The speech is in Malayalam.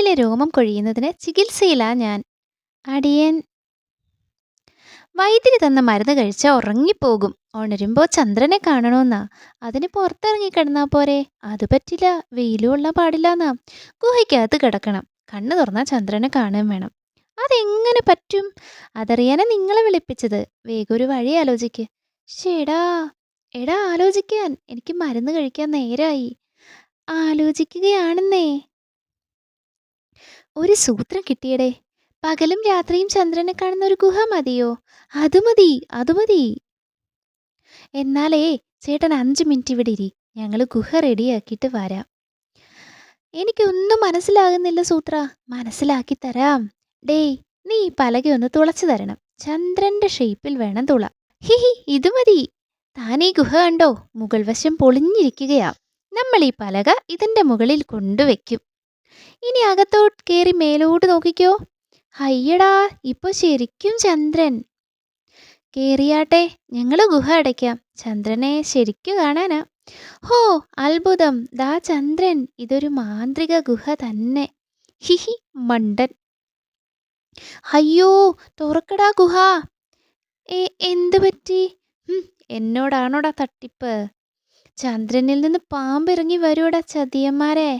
കണ്ണിലെ രോമം കൊഴിയുന്നതിന് ചികിത്സയിലാ ഞാൻ. അടിയൻ വൈദ്യര് തന്ന മരുന്ന് കഴിച്ചാ ഉറങ്ങിപ്പോകും. ഉണരുമ്പോ ചന്ദ്രനെ കാണണോന്നാ. അതിന് പുറത്തിറങ്ങി കിടന്നാ പോരെ? അത് പറ്റില്ല. വെയിലും കൊള്ളാൻ പാടില്ലാന്നാ. ഗുഹയ്ക്കകത്ത് കിടക്കണം. കണ്ണു തുറന്നാ ചന്ദ്രനെ കാണുകയും വേണം. അതെങ്ങനെ പറ്റും? അതറിയാനാ നിങ്ങളെ വിളിപ്പിച്ചത്. വേഗം ഒരു വഴി ആലോചിക്ക്. ശ്ശേടാ, എടാ ആലോചിക്കാൻ. എനിക്ക് മരുന്ന് കഴിക്കാൻ നേരായി. ആലോചിക്കുകയാണെന്നേ. ഒരു സൂത്രം കിട്ടിയടേ. പകലും രാത്രിയും ചന്ദ്രനെ കാണുന്ന ഒരു ഗുഹ മതിയോ? അതുമതി, അതുമതി. എന്നാലേ ചേട്ടൻ 5 മിനിറ്റ് ഇവിടെ ഇരി. ഞങ്ങൾ ഗുഹ റെഡിയാക്കിയിട്ട് വരാം. എനിക്കൊന്നും മനസ്സിലാകുന്നില്ല സൂത്ര. മനസ്സിലാക്കി തരാം. ഡേയ്, നീ ഈ പലകയൊന്ന് തുളച്ചു തരണം. ചന്ദ്രന്റെ ഷേപ്പിൽ വേണം തുള. ഹിഹി, ഇത് മതി. താൻ ഈ ഗുഹ കണ്ടോ? മുകൾ വശം പൊളിഞ്ഞിരിക്കുകയാ. നമ്മൾ ഈ പലക ഇതിന്റെ മുകളിൽ കൊണ്ടുവയ്ക്കും. ഇനി അകത്തോട്ട് കേറി മേലോട്ട് നോക്കിക്കോ. അയ്യടാ, ഇപ്പൊ ശരിക്കും ചന്ദ്രൻ. കേറിയാട്ടെ, ഞങ്ങള് ഗുഹ അടയ്ക്കാം. ചന്ദ്രനെ ശരിക്കു കാണാനാ. ഹോ, അത്ഭുതം! ദാ ചന്ദ്രൻ. ഇതൊരു മാന്ത്രിക ഗുഹ തന്നെ. ഹിഹി, മണ്ടൻ. അയ്യോ, തുറക്കടാ ഗുഹ. എന്തു പറ്റി? എന്നോടാണോടാ തട്ടിപ്പ്? ചന്ദ്രനിൽ നിന്ന് പാമ്പിറങ്ങി വരൂടാ ചതിയന്മാരെ.